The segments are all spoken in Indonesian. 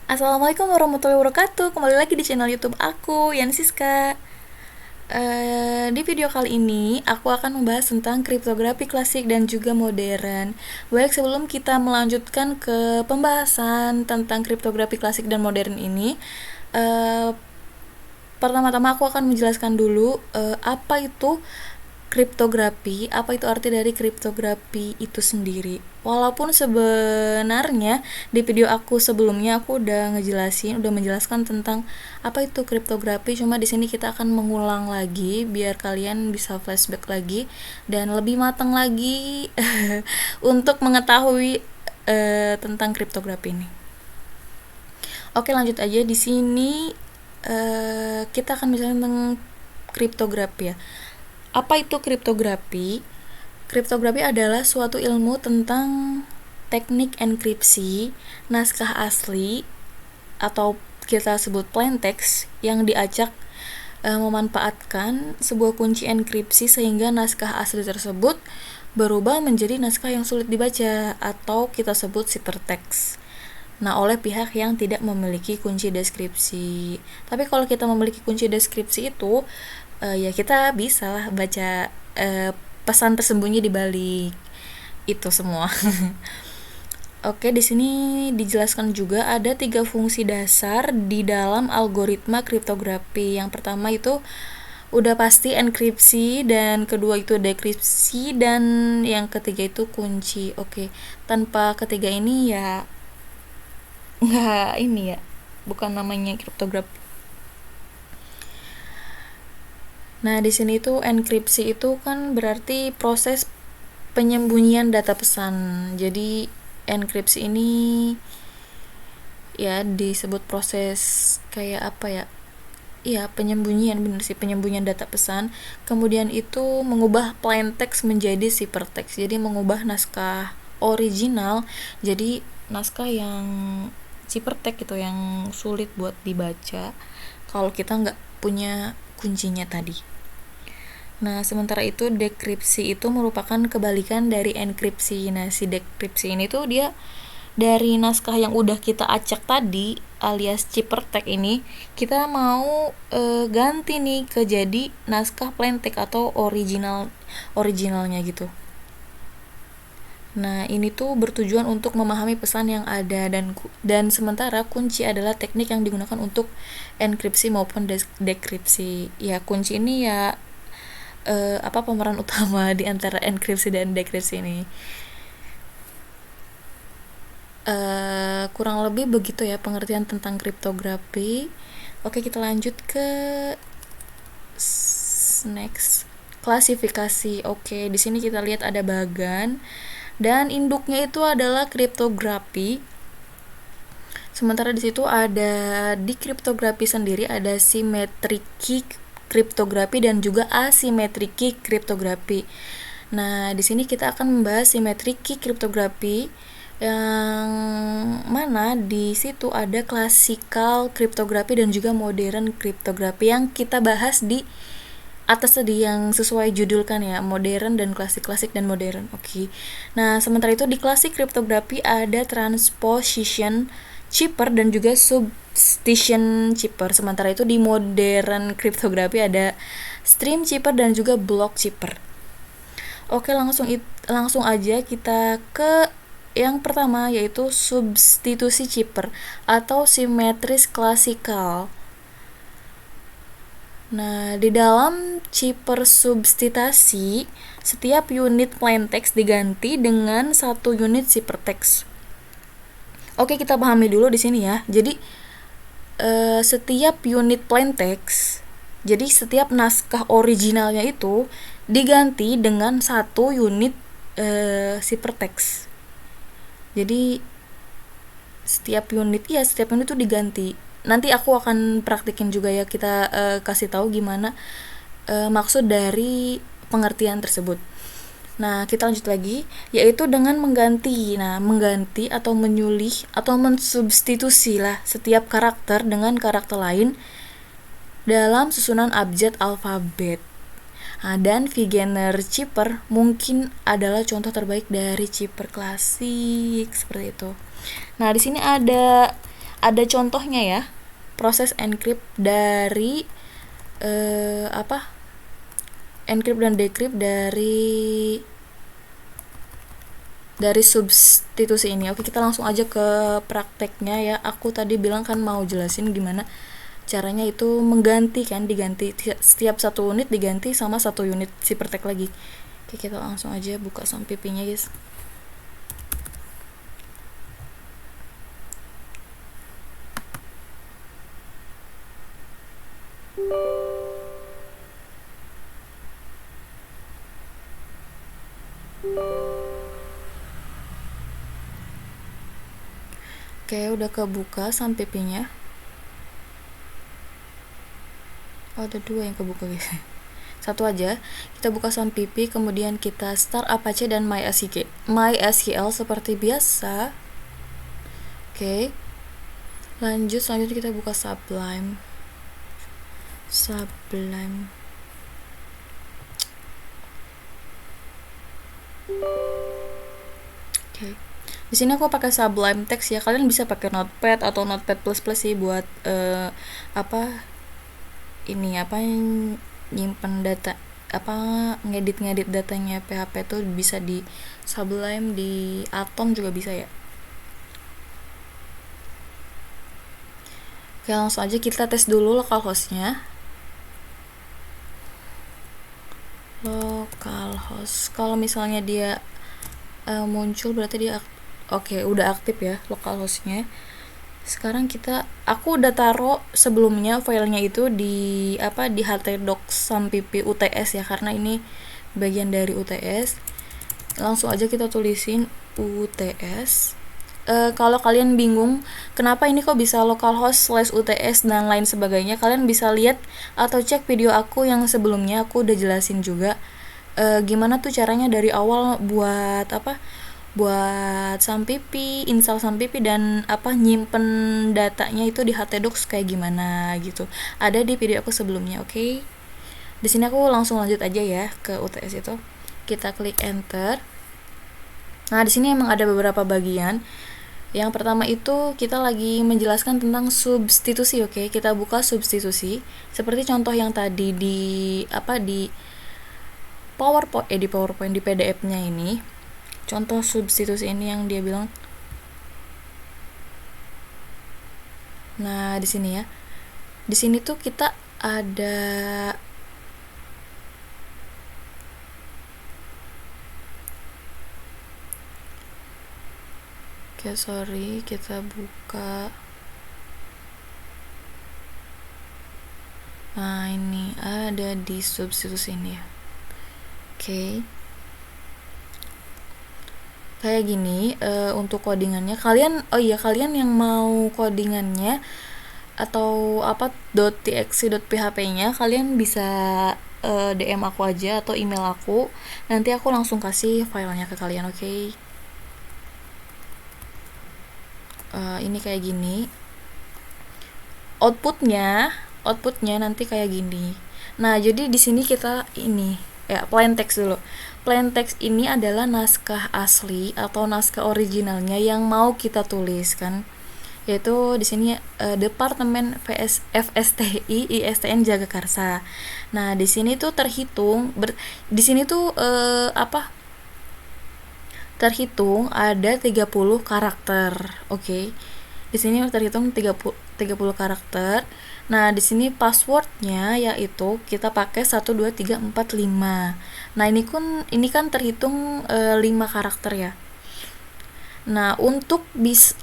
Assalamualaikum warahmatullahi wabarakatuh. Kembali lagi di channel YouTube aku, Yansiska. Di video kali ini aku akan membahas tentang kriptografi klasik dan juga modern. Baik, sebelum kita melanjutkan ke pembahasan tentang kriptografi klasik dan modern ini, eh, pertama-tama aku akan menjelaskan dulu apa itu kriptografi, apa itu arti dari kriptografi itu sendiri. Walaupun sebenarnya di video aku sebelumnya aku udah menjelaskan tentang apa itu kriptografi, cuma di sini kita akan mengulang lagi biar kalian bisa flashback lagi dan lebih matang lagi untuk mengetahui tentang kriptografi ini. Oke, lanjut aja. Di sini kita akan bicara tentang kriptografi ya. Apa itu kriptografi? Kriptografi adalah suatu ilmu tentang teknik enkripsi naskah asli atau kita sebut plain text yang diacak memanfaatkan sebuah kunci enkripsi sehingga naskah asli tersebut berubah menjadi naskah yang sulit dibaca atau kita sebut ciphertext. Nah, oleh pihak yang tidak memiliki kunci deskripsi. Tapi kalau kita memiliki kunci deskripsi itu, ya kita bisa lah baca pesan tersembunyi di balik itu semua. Oke, di sini dijelaskan juga ada 3 fungsi dasar di dalam algoritma kriptografi. Yang pertama itu udah pasti enkripsi, dan kedua itu dekripsi, dan yang ketiga itu kunci. Oke, tanpa ketiga ini ya nggak ini ya, bukan namanya kriptografi. Nah, di sini tuh enkripsi itu kan berarti proses penyembunyian data pesan. Jadi enkripsi ini ya disebut proses kayak apa ya? Iya, penyembunyian, bener sih, penyembunyian data pesan. Kemudian itu mengubah plain text menjadi ciphertext. Jadi mengubah naskah original jadi naskah yang ciphertext gitu, yang sulit buat dibaca kalau kita nggak punya kuncinya tadi. Nah, sementara itu dekripsi itu merupakan kebalikan dari enkripsi. Nah, si dekripsi ini tuh dia dari naskah yang udah kita acak tadi alias ciphertext ini, kita mau ganti nih ke jadi naskah plain text atau originalnya gitu. Nah, ini tuh bertujuan untuk memahami pesan yang ada, dan sementara kunci adalah teknik yang digunakan untuk enkripsi maupun dekripsi. Ya, kunci ini ya apa pemeran utama di antara enkripsi dan dekripsi ini. Kurang lebih begitu ya pengertian tentang kriptografi. Oke, kita lanjut ke next, klasifikasi. Oke, di sini kita lihat ada bagan dan induknya itu adalah kriptografi. Sementara di situ ada di kriptografi sendiri ada simetriki kriptografi dan juga asimetriki kriptografi. Nah, di sini kita akan membahas simetriki kriptografi, yang mana di situ ada klasikal kriptografi dan juga modern kriptografi yang kita bahas di atas tadi yang sesuai judul kan ya, modern dan klasik dan modern. Oke. Nah, sementara itu di klasik kriptografi ada transposition chipper dan juga substitution chipper. Sementara itu di modern kriptografi ada stream chipper dan juga block chipper. Oke, langsung aja kita ke yang pertama, yaitu substitusi chipper atau simetris klasikal. Nah, di dalam chipper substitusi, setiap unit plain text diganti dengan satu unit ciphertext. Oke, kita pahami dulu di sini ya. Jadi setiap unit plain text, jadi setiap naskah originalnya itu diganti dengan satu unit ciphertext. Jadi setiap unit itu diganti. Nanti aku akan praktikin juga ya, kita kasih tahu gimana maksud dari pengertian tersebut. Nah, kita lanjut lagi, yaitu dengan mengganti. Nah, mengganti atau menyulih atau mensubstitusi lah setiap karakter dengan karakter lain dalam susunan abjad alfabet. Nah, dan Wegener chipper mungkin adalah contoh terbaik dari chipper klasik seperti itu. Nah, di sini ada contohnya ya, proses encrypt dari encrypt dan decrypt dari substitusi ini. Oke, kita langsung aja ke prakteknya ya. Aku tadi bilang kan mau jelasin gimana caranya itu mengganti kan, diganti setiap satu unit diganti sama satu unit si praktek lagi. Oke, kita langsung aja buka sampipinya guys. Oke, udah kebuka sampipinya. Oh, ada 2 yang kebuka guys. Satu aja. Kita buka sampipi, kemudian kita start Apache dan MySQL seperti biasa. Oke. Lanjut, selanjutnya kita buka Sublime. Oke. Di sini aku pakai Sublime Text ya. Kalian bisa pakai Notepad atau Notepad++ sih buat nyimpen data, ngedit datanya PHP tuh bisa di Sublime, di Atom juga bisa ya. Oke, langsung aja kita tes dulu localhost-nya. Localhost, kalau misalnya dia muncul berarti dia oke, udah aktif ya localhost-nya. Sekarang aku udah taruh sebelumnya filenya itu di htdocs sampipi UTS ya, karena ini bagian dari UTS. Langsung aja kita tulisin UTS. Kalau kalian bingung kenapa ini kok bisa localhost /UTS dan lain sebagainya, kalian bisa lihat atau cek video aku yang sebelumnya. Aku udah jelasin juga gimana tuh caranya dari awal buat sampipi, install sampipi, dan nyimpen datanya itu di htdocs kayak gimana gitu. Ada di video aku sebelumnya, oke? Di sini aku langsung lanjut aja ya ke UTS itu. Kita klik enter. Nah, di sini emang ada beberapa bagian. Yang pertama itu kita lagi menjelaskan tentang substitusi, oke? Kita buka substitusi seperti contoh yang tadi di PowerPoint di PDF-nya ini. Contoh substitusi ini yang dia bilang. Nah, di sini ya. Di sini tuh kita ada kita buka. Nah, ini ada di substitusi ini ya. Oke. Kayak gini untuk codingannya. Kalian yang mau codingannya atau .txt.php-nya, kalian bisa DM aku aja atau email aku. Nanti aku langsung kasih filenya ke kalian, oke? Ini kayak gini. Outputnya nanti kayak gini. Nah, jadi di sini kita plain text dulu. Plain text ini adalah naskah asli atau naskah originalnya yang mau kita tulis kan. Yaitu di sini Departemen FSTI ISTN Jagakarsa. Nah, di sini tuh terhitung terhitung ada 30 karakter. Oke. Di sini terhitung 30 karakter. Nah, di sini passwordnya yaitu kita pakai 1 2 3 4 5. Nah, ini kan terhitung 5 karakter ya. Nah, untuk bisa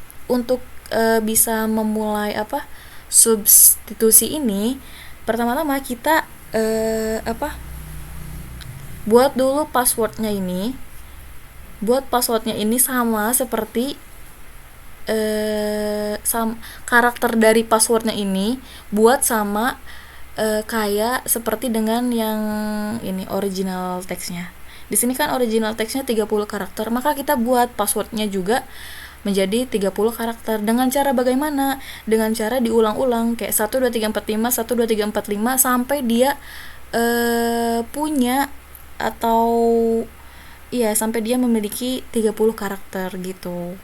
memulai substitusi ini, pertama-tama kita buat dulu passwordnya ini. Buat passwordnya ini sama seperti karakter dari passwordnya ini buat sama kayak seperti dengan yang ini original teksnya. Di sini kan original teksnya 30 karakter, maka kita buat passwordnya juga menjadi 30 karakter. Dengan cara bagaimana? Dengan cara diulang-ulang kayak 1 2 3 4 5 1 2 3 4 5 sampai dia punya atau sampai dia memiliki 30 karakter gitu.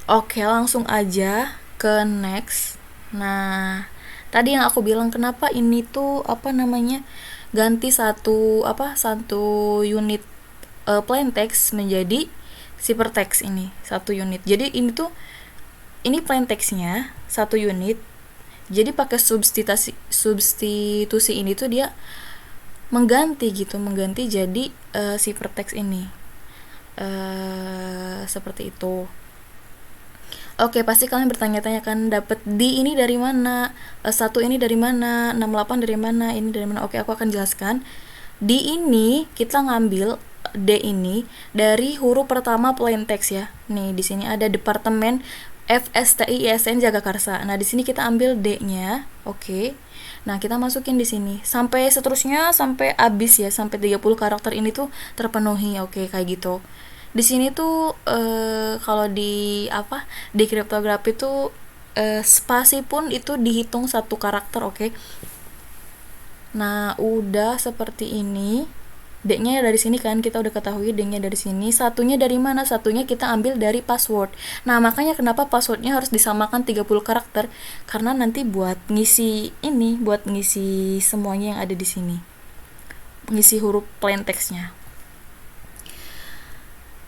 Oke, langsung aja ke next. Nah, tadi yang aku bilang kenapa ini tuh apa namanya ganti satu unit plain text menjadi ciphertext ini satu unit. Jadi ini plain textnya satu unit. Jadi pakai substitusi ini tuh dia mengganti jadi ciphertext ini seperti itu. Oke, pasti kalian bertanya-tanya kan dapat di ini dari mana, satu ini dari mana, 68 dari mana, ini dari mana. Oke, aku akan jelaskan. Di ini kita ngambil D ini dari huruf pertama plain text ya. Nih, di sini ada Departemen FSTISN Jagakarsa. Nah, di sini kita ambil D-nya. Oke. Nah, kita masukin di sini sampai seterusnya sampai habis ya, sampai 30 karakter ini tuh terpenuhi. Oke, kayak gitu. Di sini tuh kalau di kriptografi tuh spasi pun itu dihitung satu karakter, oke. Nah, udah seperti ini. D-nya dari sini kan kita udah ketahui D-nya dari sini. Satunya dari mana? Satunya kita ambil dari password. Nah, makanya kenapa passwordnya harus disamakan 30 karakter? Karena nanti buat ngisi semuanya yang ada di sini. Ngisi huruf plain text-nya.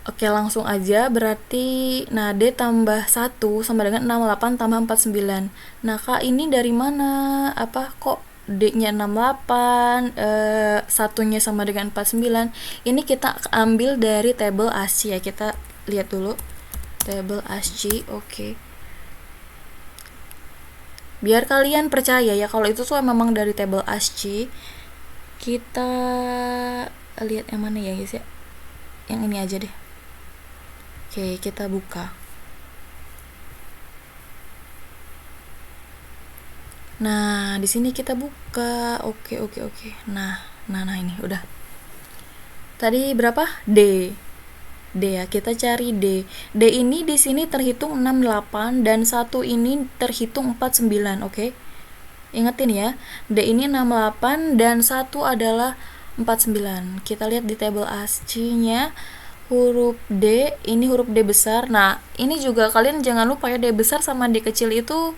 Oke, langsung aja. Berarti nah D tambah 1 sama dengan 68 tambah 49. Nah, Kak, ini dari mana? Apa kok D-nya 68, satunya sama dengan 49? Ini kita ambil dari tabel ASCII ya. Kita lihat dulu tabel ASCII. Oke. Biar kalian percaya ya kalau itu tuh memang dari tabel ASCII. Kita lihat yang mana ya, guys ya. Yang ini aja deh. Oke, kita buka. Nah, di sini kita buka. Oke. Nah, ini udah. Tadi berapa? D ya, kita cari D. D ini di sini terhitung 68 dan satu ini terhitung 49, oke? Ingetin ya. D ini 68 dan satu adalah 49. Kita lihat di tabel ASCII-nya. Huruf D, ini huruf D besar. Nah, ini juga kalian jangan lupa ya, D besar sama D kecil itu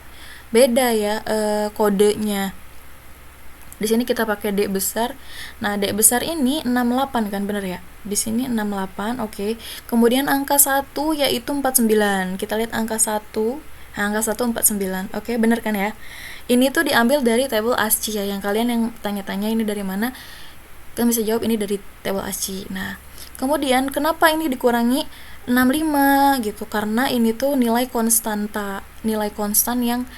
beda ya kodenya. Di sini kita pakai D besar. Nah, D besar ini 68 kan, bener ya? Di sini 68, oke. Kemudian angka 1 yaitu 49. Kita lihat angka 1. Nah, angka 1 49. Oke, bener kan ya? Ini tuh diambil dari tabel ASCII ya. Yang kalian yang tanya-tanya ini dari mana? Kalian bisa jawab ini dari tabel ASCII. Nah, kemudian kenapa ini dikurangi 65 gitu? Karena ini tuh nilai konstan yang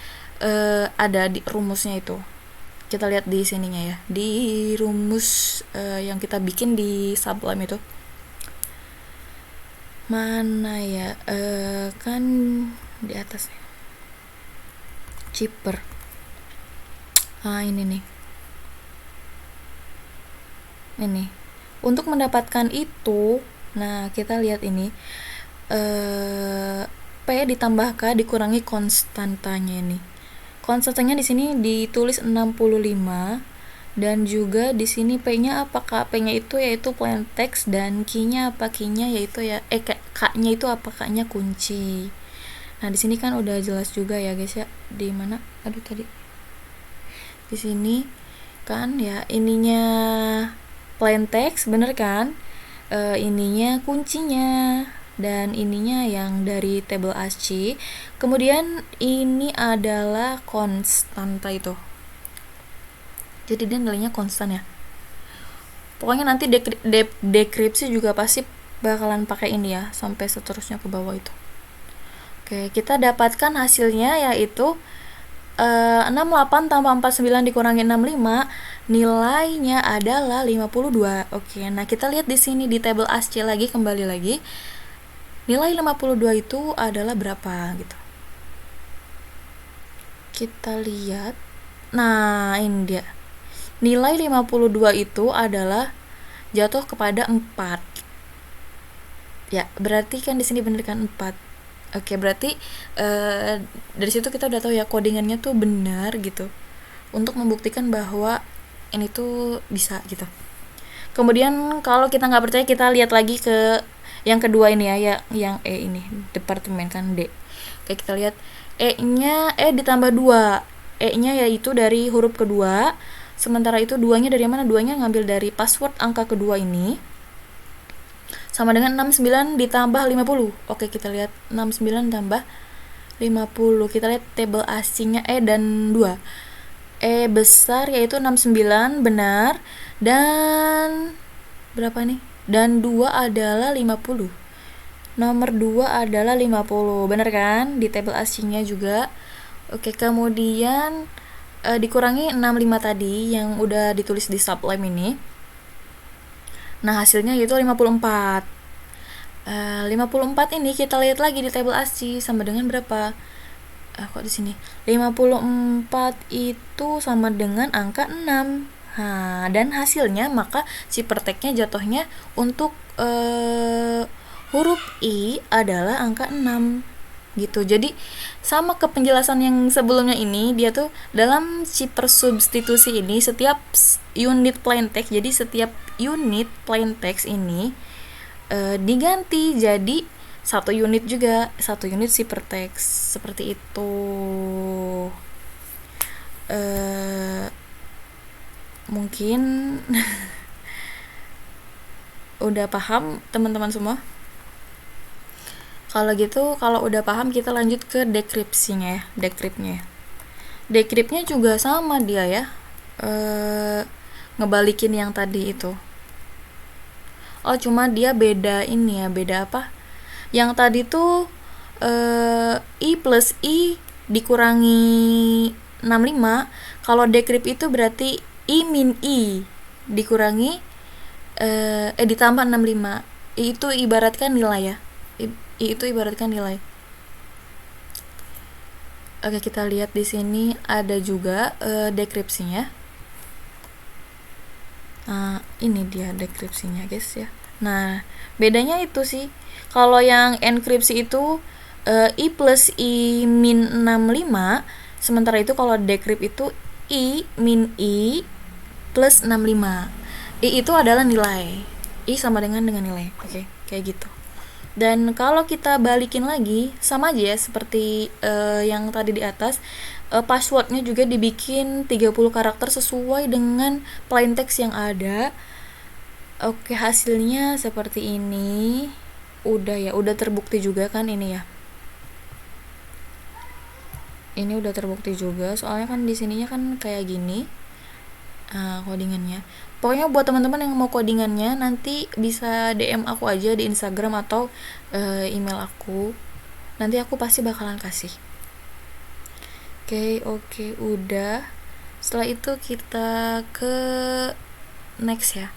ada di rumusnya itu. Kita lihat di sininya ya, di rumus yang kita bikin di Sublime itu. Mana ya? Kan di atas ya. Cheaper. Ini nih. Ini. Untuk mendapatkan itu, nah kita lihat ini P ditambah K dikurangi konstantanya ini. Konstantanya di sini ditulis 65 dan juga di sini P-nya apa? P-nya itu yaitu plain text dan Q-nya apa? Q-nya yaitu ya K-nya itu apa? K-nya kunci. Nah, di sini kan udah jelas juga ya, guys ya. Di mana? Aduh tadi. Di sini kan ya ininya plain text, bener kan? Ininya kuncinya dan ininya yang dari tabel ASCII. Kemudian ini adalah konstanta itu. Jadi dia nilainya konstan ya. Pokoknya nanti dekripsi juga pasti bakalan pakai ini ya, sampai seterusnya ke bawah itu. Oke, kita dapatkan hasilnya yaitu 68 tambah 49 dikurangi 65, nilainya adalah 52. Oke, nah kita lihat di sini di tabel ASCII lagi, kembali lagi. Nilai 52 itu adalah berapa gitu. Kita lihat. Nah, ini dia. Nilai 52 itu adalah jatuh kepada 4. Ya, berarti kan di sini bener kan 4. Oke, berarti dari situ kita udah tahu ya codingannya tuh benar gitu. Untuk membuktikan bahwa ini tuh bisa gitu. Kemudian kalau kita nggak percaya, kita lihat lagi ke yang kedua ini ya, yang E ini, departemen kan D. Oke, kita lihat E-nya ditambah 2. E-nya yaitu dari huruf kedua. Sementara itu 2-nya dari mana? 2-nya ngambil dari password angka kedua ini. Sama dengan 69 ditambah 50. Oke, kita lihat 69 tambah 50. Kita lihat tabel asingnya E dan 2. E besar yaitu 69, benar. Dan berapa nih? Dan 2 adalah 50. Nomor 2 adalah 50, benar kan? Di tabel asingnya juga. Oke, kemudian dikurangi 65 tadi yang udah ditulis di subline ini. Nah, hasilnya yaitu 54. 54 ini kita lihat lagi di tabel ASCII sama dengan berapa? Kok di sini? 54 itu sama dengan angka 6. Dan hasilnya maka CyberText-nya jatuhnya untuk huruf I adalah angka 6 gitu. Jadi sama ke penjelasan yang sebelumnya ini, dia tuh dalam Cyber substitusi ini setiap unit plain text, jadi setiap unit plain text ini diganti jadi satu unit juga, satu unit CyberText seperti itu. Mungkin udah paham teman-teman semua? Kalau gitu, kalau udah paham kita lanjut ke dekripsinya ya, dekripnya. Dekripnya juga sama dia ya, ngebalikin yang tadi itu. Oh, cuma dia beda ini ya, beda apa? Yang tadi tuh I plus I dikurangi 65. Kalau dekrip itu berarti I min I dikurangi ditambah 65. I itu ibaratkan nilai ya. I itu ibaratkan nilai. Oke, kita lihat di sini ada juga dekripsinya. Ini dia dekripsinya, guys ya. Nah, bedanya itu sih. Kalau yang enkripsi itu I plus I min 65, sementara itu kalau dekrip itu I min I plus 65. I itu adalah nilai. I sama dengan nilai. Oke, kayak gitu. Dan kalau kita balikin lagi, sama aja ya seperti yang tadi di atas. Passwordnya juga dibikin 30 karakter sesuai dengan plain text yang ada. Oke, hasilnya seperti ini. Udah terbukti juga kan ini ya. Ini udah terbukti juga, soalnya kan di sininya kan kayak gini. Codingannya. Pokoknya buat teman-teman yang mau codingannya nanti bisa DM aku aja di Instagram atau email aku. Nanti aku pasti bakalan kasih. Oke, udah. Setelah itu kita ke next ya.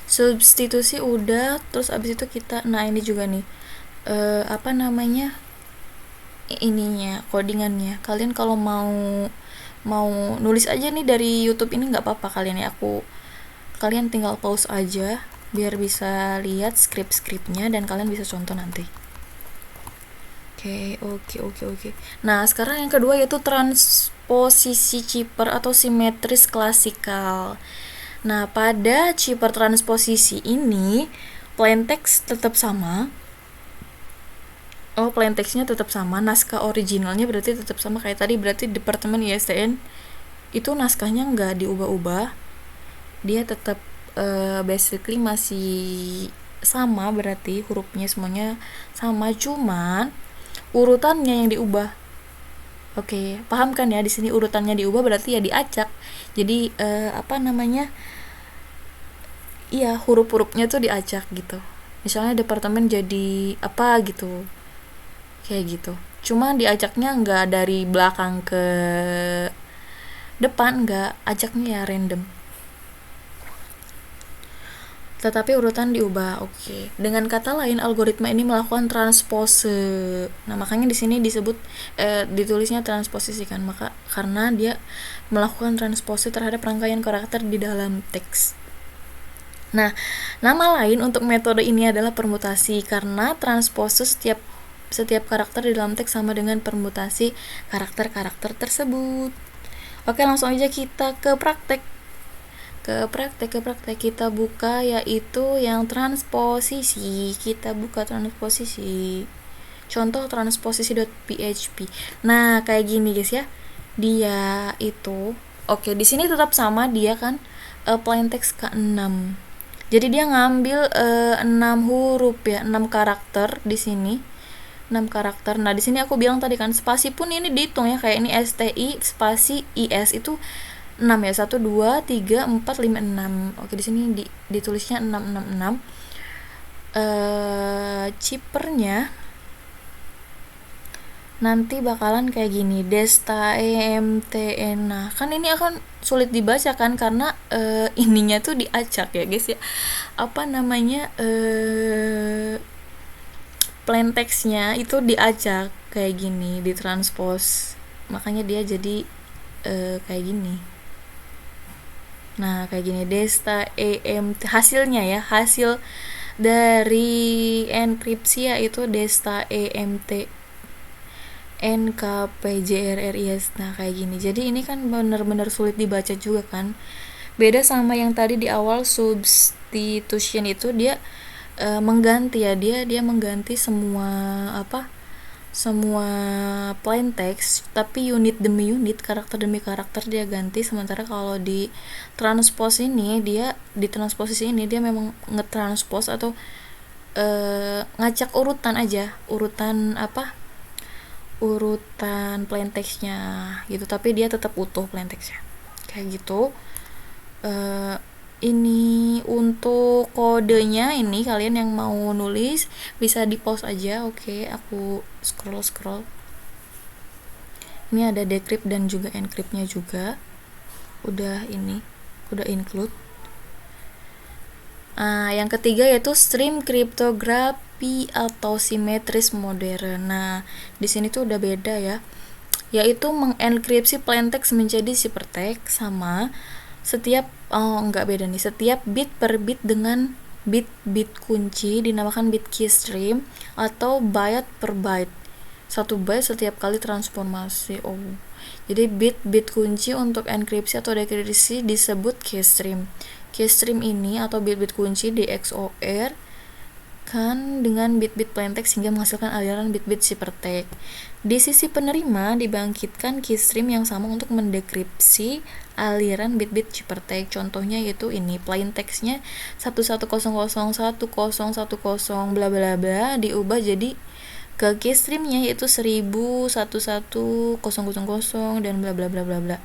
Substitusi udah, terus abis itu kita, nah ini juga nih, ininya, codingannya. Kalian kalau mau nulis aja nih dari YouTube ini nggak apa-apa kalian ya, kalian tinggal pause aja biar bisa lihat skrip-skripnya dan kalian bisa contoh nanti. Oke. Nah, sekarang yang kedua yaitu transposisi Cyber atau simetris klasikal. Nah, pada Cyber transposisi ini plain text tetap sama. Plain text-nya tetap sama, naskah originalnya berarti tetap sama kayak tadi, berarti Departemen ISDN itu naskahnya nggak diubah-ubah, dia tetap basically masih sama, berarti hurufnya semuanya sama, cuman urutannya yang diubah. Oke, paham kan ya? Di sini urutannya diubah berarti ya diacak. Jadi iya, huruf-hurufnya tuh diacak gitu. Misalnya departemen jadi apa gitu, kayak gitu. Cuma diacaknya nggak dari belakang ke depan, nggak, acaknya ya random. Tetapi urutan diubah. Oke. Dengan kata lain, algoritma ini melakukan transpose. Nah, makanya di sini disebut ditulisnya transposisi kan, maka karena dia melakukan transpose terhadap rangkaian karakter di dalam teks. Nah, nama lain untuk metode ini adalah permutasi, karena transpose setiap karakter di dalam teks sama dengan permutasi karakter-karakter tersebut. Oke, langsung aja kita ke praktek. Kita buka yaitu yang transposisi. Kita buka transposisi. contoh transposisi.php. Nah, kayak gini guys ya. Dia itu oke, di sini tetap sama dia kan plain text ke-6. Jadi dia ngambil 6 huruf ya, 6 karakter di sini. 6 karakter. Nah, di sini aku bilang tadi kan spasi pun ini dihitung ya, kayak ini STI spasi IS itu 6 ya. 1 2 3 4 5 6. Oke, di sini ditulisnya 666. Cipernya nanti bakalan kayak gini, Desta EMTN. Nah, kan ini akan sulit dibaca kan karena ininya tuh diacak ya guys ya. Apa namanya, plain textnya itu diacak kayak gini, ditranspose, makanya dia jadi kayak gini. Nah, kayak gini, Desta EMT hasilnya ya, hasil dari enkripsi yaitu Desta EMT NKPJRRIS. Nah, kayak gini. Jadi ini kan benar-benar sulit dibaca juga kan. Beda sama yang tadi di awal substitution itu dia mengganti ya, dia mengganti semua semua plain text, tapi unit demi unit, karakter demi karakter dia ganti. Sementara kalau di transpose ini, dia di transposisi ini dia memang ngetranspose atau ngacak urutan aja, urutan plain textnya gitu, tapi dia tetap utuh plain textnya kayak gitu. Ini untuk kodenya, ini kalian yang mau nulis bisa di pause aja. Oke, aku scroll. Ini ada decrypt dan juga encryptnya juga udah include. Yang ketiga yaitu stream cryptography atau simetris modern. Nah, di sini tuh udah beda ya, yaitu mengenkripsi plain text menjadi ciphertext sama setiap bit per bit dengan bit kunci dinamakan bit keystream atau byte per byte. 1 byte setiap kali transformasi. Jadi bit kunci untuk enkripsi atau dekripsi disebut keystream. Keystream ini atau bit-bit kunci di XOR kan dengan bit-bit plaintext sehingga menghasilkan aliran bit-bit ciphertext. Di sisi penerima dibangkitkan keystream yang sama untuk mendekripsi aliran bit-bit ciphertext. Contohnya yaitu ini plaintextnya 11001010 bla bla bla diubah jadi ke keystreamnya yaitu 10001100 dan bla bla bla bla bla.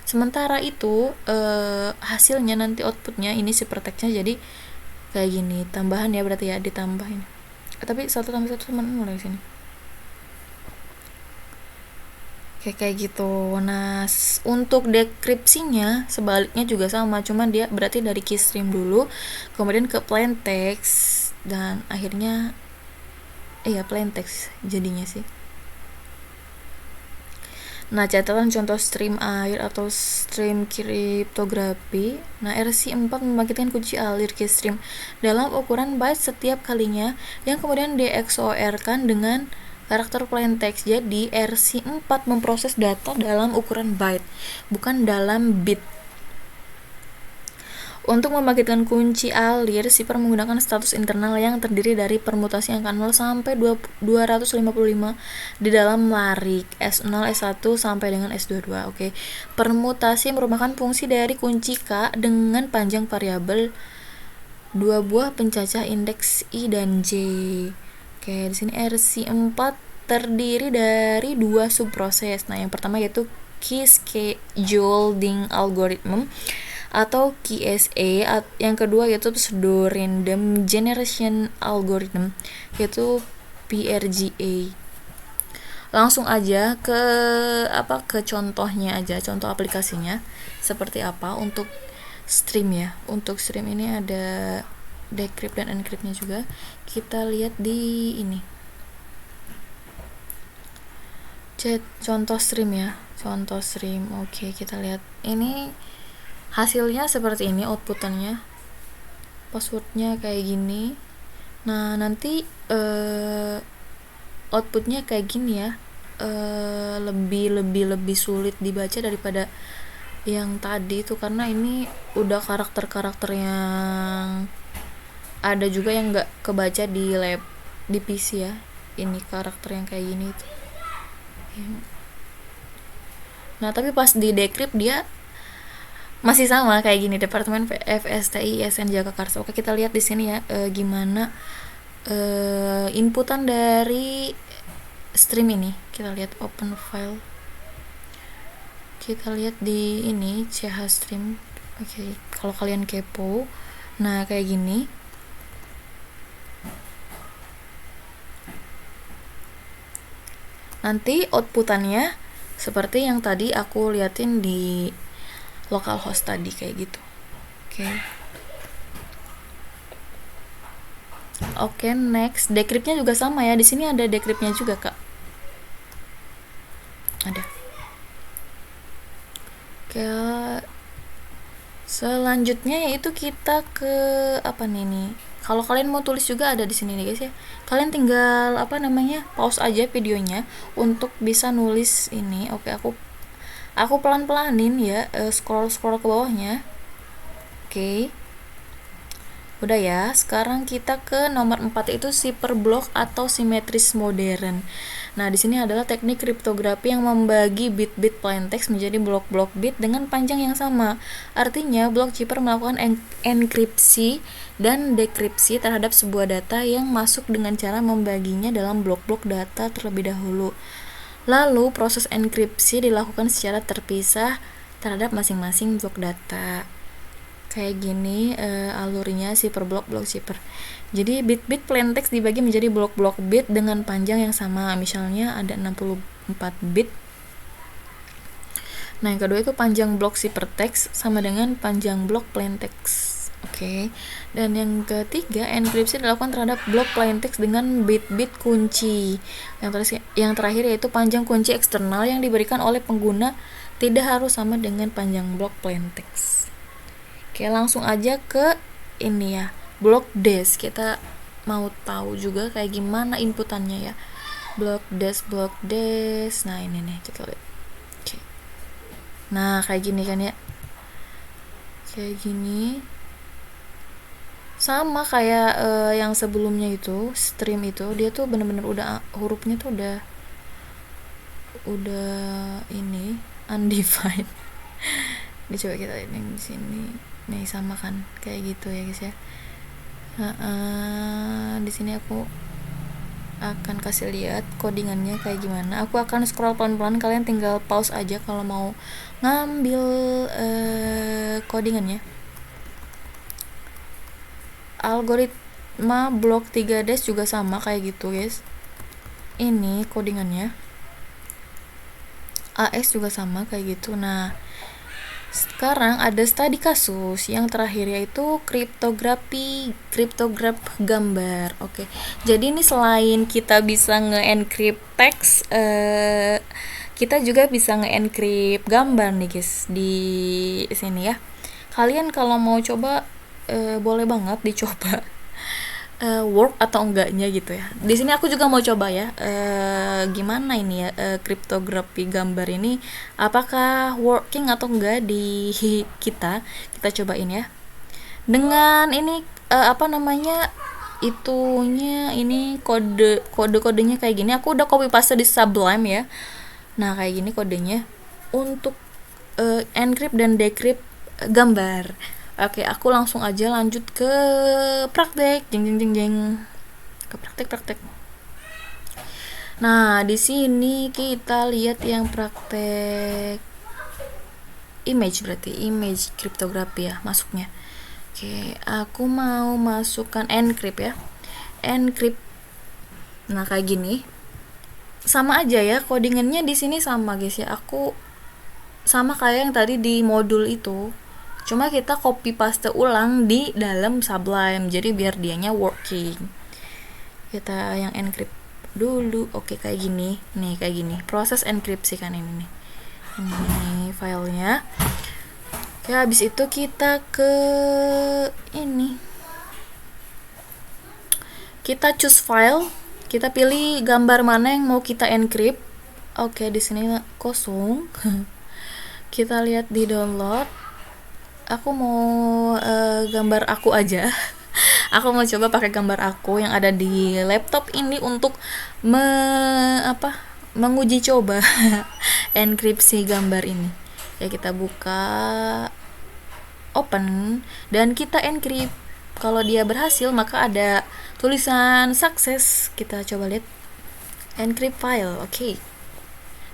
Sementara itu hasilnya nanti outputnya ini ciphertextnya jadi kayak gini, tambahan ya, berarti ya ditambahin. Tapi 1 tambah 1 sama 0 di sini. Kayak gitu. Nah, untuk dekripsinya sebaliknya juga sama, cuman dia berarti dari keystream dulu, kemudian ke plain text dan akhirnya plain text jadinya sih. Nah, catatan contoh stream air atau stream kriptografi. Nah, RC4 membangkitkan kunci alir keystream dalam ukuran byte setiap kalinya yang kemudian di-XOR-kan dengan karakter plain text. Jadi, RC4 memproses data dalam ukuran byte, bukan dalam bit. Untuk membangkitkan kunci alir, shipper menggunakan status internal yang terdiri dari permutasi angka 0 sampai 255 di dalam larik S0, S1 sampai dengan S22. Oke. Permutasi merupakan fungsi dari kunci K dengan panjang variabel 2 buah pencacah indeks I dan J. Oke, di sini RC4 terdiri dari 2 subproses. Nah, yang pertama yaitu key scheduling algorithm atau KSA, yang kedua yaitu pseudo random generation algorithm yaitu PRGA. Langsung aja ke contohnya aja, contoh aplikasinya seperti apa untuk stream ya. Untuk stream ini ada decrypt dan encryptnya juga. Kita lihat di ini contoh stream ya, contoh stream. Oke, kita lihat ini hasilnya seperti ini, outputannya, passwordnya kayak gini. Nah, nanti outputnya kayak gini ya, lebih sulit dibaca daripada yang tadi itu, karena ini udah karakter yang ada juga yang nggak kebaca di PC ya. ini karakter yang kayak gini itu. Nah tapi pas di decrypt dia masih sama kayak gini, Departemen FSTI SN Jagakarsa. Oke, kita lihat di sini ya, gimana inputan dari stream ini. Kita lihat open file, kita lihat di ini CH stream. Oke, kalau kalian kepo, nah kayak gini. Nanti outputannya seperti yang tadi aku liatin di localhost tadi, kayak gitu. Oke, next decryptnya juga sama ya. Di sini ada decryptnya juga, Kak. Ada. Oke, selanjutnya yaitu kita ke apa nih? Kalau kalian mau tulis juga ada di sini nih guys ya. Kalian tinggal pause aja videonya untuk bisa nulis ini. Oke, aku pelan-pelanin ya, scroll ke bawahnya. Oke. Udah ya, sekarang kita ke nomor 4, itu zipper block atau simetris modern. Nah, di sini adalah teknik kriptografi yang membagi bit-bit plaintext menjadi blok-blok bit dengan panjang yang sama. Artinya, blok zipper melakukan enkripsi dan dekripsi terhadap sebuah data yang masuk dengan cara membaginya dalam blok-blok data terlebih dahulu. Lalu, proses enkripsi dilakukan secara terpisah terhadap masing-masing blok data. Kayak gini alurnya zipper block zipper. Jadi bit-bit plaintext dibagi menjadi blok-blok bit dengan panjang yang sama. Misalnya ada 64 bit. Nah, yang kedua itu panjang blok zipper text sama dengan panjang blok plaintext. Oke. Dan yang ketiga, enkripsi dilakukan terhadap blok plaintext dengan bit-bit kunci. Yang terakhir yaitu panjang kunci eksternal yang diberikan oleh pengguna tidak harus sama dengan panjang blok plaintext. Oke, langsung aja ke ini ya, block des. Kita mau tahu juga kayak gimana inputannya ya. Block des. Nah, ini nih, kita lihat. Oke. Nah, kayak gini kan ya. Kayak gini. Sama kayak yang sebelumnya itu, stream itu, dia tuh bener-bener udah hurufnya tuh udah ini undefined. Ini coba kita lihat yang di sini. Nih sama kan kayak gitu ya guys ya. Di sini aku akan kasih lihat codingannya kayak gimana. Aku akan scroll pelan-pelan, kalian tinggal pause aja kalau mau ngambil codingannya. Algoritma blok 3-dash juga sama kayak gitu guys. Ini codingannya. AS juga sama kayak gitu. Nah, sekarang ada studi kasus yang terakhir yaitu kriptograf gambar. Oke. Jadi ini selain kita bisa nge-encrypt teks, kita juga bisa nge-encrypt gambar nih guys di sini ya. Kalian kalau mau coba boleh banget dicoba. Work atau enggaknya gitu ya. Di sini aku juga mau coba ya, gimana ini ya, kriptografi gambar ini apakah working atau enggak di kita cobain ya. Dengan ini itunya ini kodenya kayak gini. Aku udah copy paste di Sublime ya. Nah, kayak gini kodenya untuk encrypt dan decrypt gambar. Oke, aku langsung aja lanjut ke praktek. Ke praktek. Nah, di sini kita lihat yang praktek image kriptografi ya masuknya. Oke, aku mau masukkan encrypt ya. Encrypt. Nah, kayak gini. Sama aja ya, codingannya di sini sama guys ya. Aku sama kayak yang tadi di modul itu. Cuma kita copy paste ulang di dalam Sublime, jadi biar dianya working. Kita yang encrypt dulu. Oke, kayak gini nih, kayak gini proses enkripsi kan ini nih. Ini filenya. Oke, habis itu kita ke ini, kita choose file, kita pilih gambar mana yang mau kita encrypt. Oke, di sini kosong. Kita lihat di download. Aku mau gambar aku aja. Aku mau coba pakai gambar aku yang ada di laptop ini untuk menguji coba enkripsi gambar ini. Ya, kita buka, open, dan kita encrypt. Kalau dia berhasil maka ada tulisan sukses. Kita coba lihat encrypt file. Oke.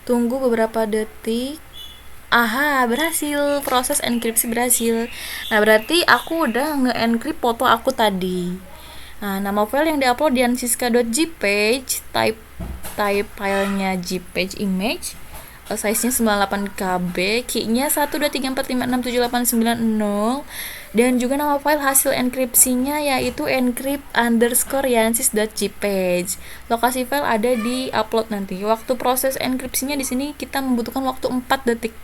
Tunggu beberapa detik. Aha, berhasil. Proses enkripsi berhasil. Nah, berarti aku udah nge-encrypt foto aku tadi. Nah, nama file yang diupload di ansiska.jpg, type filenya jpeg image, size-nya 98 KB, key-nya 12345678910, dan juga nama file hasil enkripsinya yaitu encrypt_yansis.jpg. Lokasi file ada di upload nanti. Waktu proses enkripsinya di sini kita membutuhkan waktu 4 detik.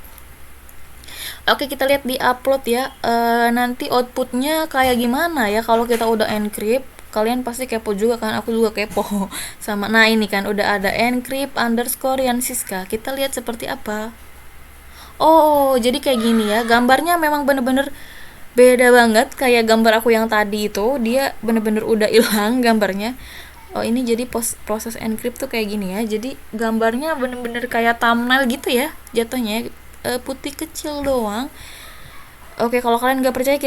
Oke, kita lihat di upload ya. Nanti outputnya kayak gimana ya kalau kita udah encrypt. Kalian pasti kepo juga kan, aku juga kepo sama. Nah, ini kan udah ada encrypt_yansiska. Kita lihat seperti apa. Oh, jadi kayak gini ya. Gambarnya memang bener-bener beda banget kayak gambar aku yang tadi itu. Dia bener-bener udah hilang gambarnya. Oh, ini jadi proses encrypt tuh kayak gini ya. Jadi gambarnya bener-bener kayak thumbnail gitu ya jatuhnya. Putih kecil doang. Oke, kalau kalian nggak percaya,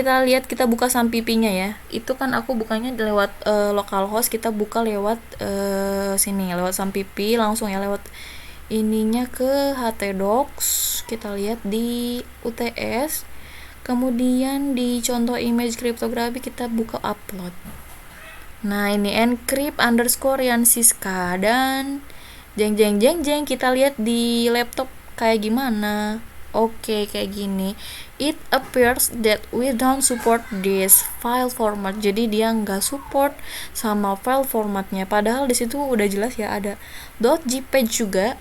kita buka sampipinya ya. Itu kan aku bukanya lewat localhost, kita buka lewat sini, lewat sampipi langsung ya, lewat ininya ke htdocs. Kita lihat di UTS, kemudian di contoh image kriptografi kita buka upload. Nah, ini encrypt_yansiska, dan jeng kita lihat di laptop kayak gimana. Oke, kayak gini. It appears that we don't support this file format. Jadi dia nggak support sama file formatnya. Padahal di situ udah jelas ya ada .jpeg juga,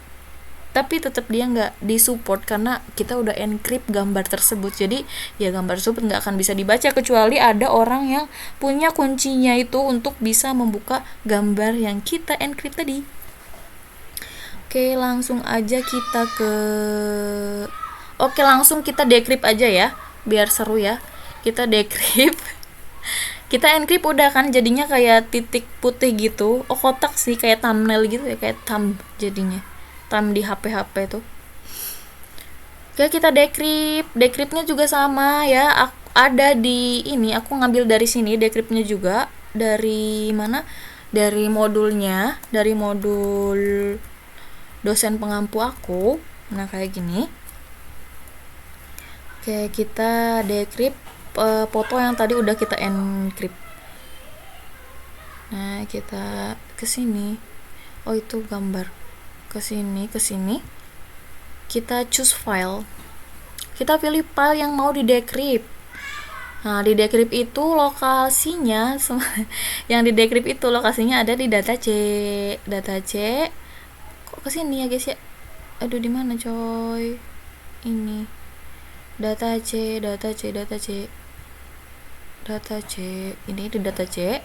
tapi tetap dia nggak disupport karena kita udah encrypt gambar tersebut. Jadi ya gambar tersebut nggak akan bisa dibaca kecuali ada orang yang punya kuncinya itu untuk bisa membuka gambar yang kita encrypt tadi. Oke, langsung aja kita langsung kita decrypt aja ya, biar seru ya. Kita decrypt. Kita encrypt udah kan, jadinya kayak titik putih gitu. Oh, kotak sih, kayak thumbnail gitu ya, kayak thumb jadinya. Thumb di HP tuh. Oke, kita decrypt. Decryptnya juga sama ya. Ada di ini, aku ngambil dari sini decryptnya juga. Dari mana? Dari modulnya, dari modul dosen pengampu aku. Nah, kayak gini. Oke, kita decrypt foto yang tadi udah kita encrypt. Nah, kita kesini. Oh, itu gambar. Kesini. Kita choose file. Kita pilih file yang mau di decrypt. Nah, di decrypt itu lokasinya yang di decrypt itu lokasinya ada di data C. Kok kesini ya guys ya? Aduh, di mana coy? Ini data C. Ini di data C,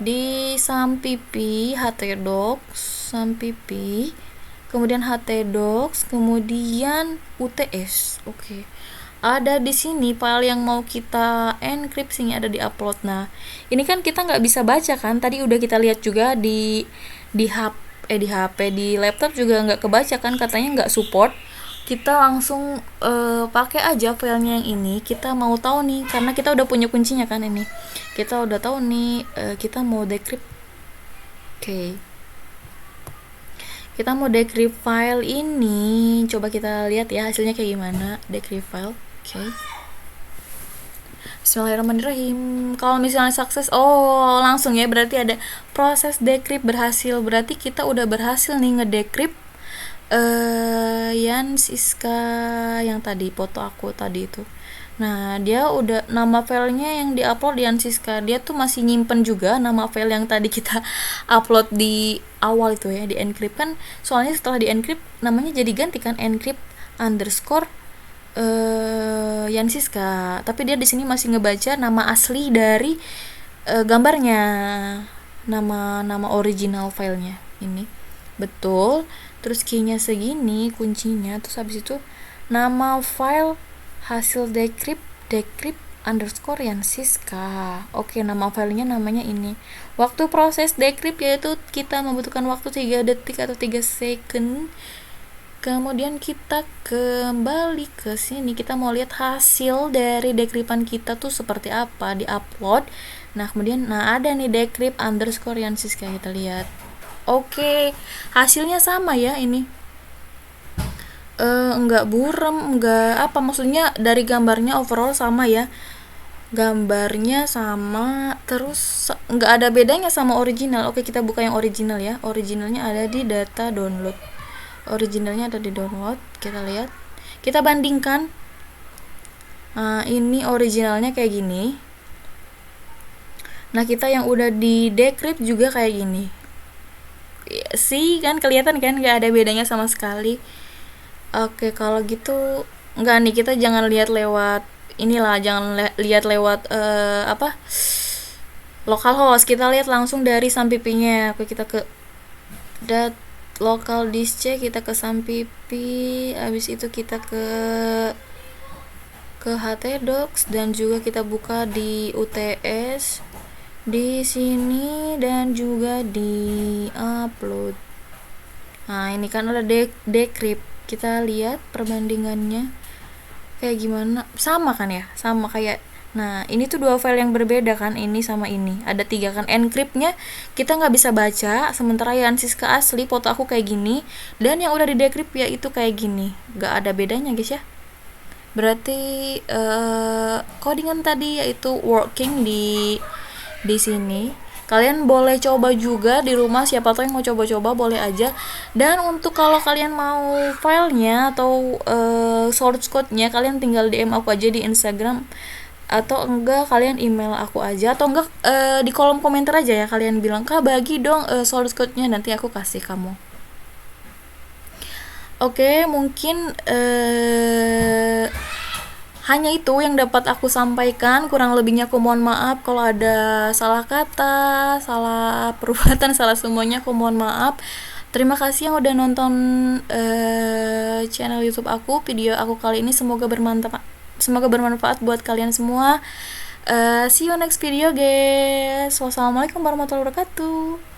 di sampipi htdocs, kemudian htdocs, kemudian UTS. Oke. Ada di sini file yang mau kita enkripsinya ada di upload. Nah, ini kan kita nggak bisa baca kan, tadi udah kita lihat juga di HP, di laptop juga nggak kebaca kan, katanya nggak support. Kita langsung pakai aja filenya yang ini. Kita mau tahu nih, karena kita udah punya kuncinya kan ini. Kita udah tahu nih, kita mau decrypt. Oke. Kita mau decrypt file ini. Coba kita lihat ya hasilnya kayak gimana. Decrypt file. Oke. Bismillahirrahmanirrahim. Kalau misalnya sukses, langsung ya, berarti ada proses decrypt berhasil. Berarti kita udah berhasil nih ngedecrypt Yansiska yang tadi foto aku tadi itu. Nah, dia udah, nama filenya yang diupload di Yansiska, dia tuh masih nyimpen juga nama file yang tadi kita upload di awal itu ya, di encrypt kan. Soalnya setelah di encrypt namanya jadi ganti kan, encrypt_Yansiska. Tapi dia di sini masih ngebaca nama asli dari gambarnya, nama original filenya ini. Betul. Terus key-nya segini, kuncinya. Terus habis itu nama file hasil decrypt underscore Yansiska. Oke, nama filenya namanya ini. Waktu proses decrypt yaitu kita membutuhkan waktu 3 detik atau 3 second. Kemudian kita kembali ke sini, kita mau lihat hasil dari decryptan kita tuh seperti apa, di upload. Nah kemudian ada nih decrypt underscore Yansiska, kita lihat. Oke, hasilnya sama ya ini. Enggak buram, enggak apa, maksudnya dari gambarnya overall sama ya, gambarnya sama, terus enggak ada bedanya sama original. Oke, kita buka yang original ya. Originalnya ada di data download, originalnya ada di download, kita lihat, kita bandingkan. Nah ini originalnya kayak gini, nah kita yang udah di decrypt juga kayak gini sih, kan kelihatan kan nggak ada bedanya sama sekali. Oke, kalau gitu nggak nih, kita jangan lihat lewat inilah, jangan lihat lewat apa, localhost, kita lihat langsung dari sampipinya. Oke, kita ke dat local disk C, kita ke sampipi, habis itu kita ke htdocs, dan juga kita buka di UTS di sini, dan juga di upload. Nah ini kan ada decrypt, kita lihat perbandingannya kayak gimana, sama kan ya, sama kayak. Nah ini tuh dua file yang berbeda kan, ini sama ini ada 3 kan. Encryptnya kita nggak bisa baca, sementara Yansiska asli foto aku kayak gini, dan yang udah di decrypt ya itu kayak gini, nggak ada bedanya guys ya. Berarti codingan tadi yaitu working di sini. Kalian boleh coba juga di rumah, siapa tahu yang mau coba-coba boleh aja. Dan untuk kalau kalian mau filenya atau source code-nya, kalian tinggal DM aku aja di Instagram, atau enggak kalian email aku aja, atau enggak di kolom komentar aja ya, kalian bilang, "Kak, bagi dong source code-nya," nanti aku kasih kamu. Oke, mungkin hanya itu yang dapat aku sampaikan. Kurang lebihnya aku mohon maaf kalau ada salah kata, salah perbuatan, salah semuanya aku mohon maaf. Terima kasih yang udah nonton channel YouTube aku, video aku kali ini. Semoga bermanfaat buat kalian semua. See you next video guys. Wassalamualaikum warahmatullahi wabarakatuh.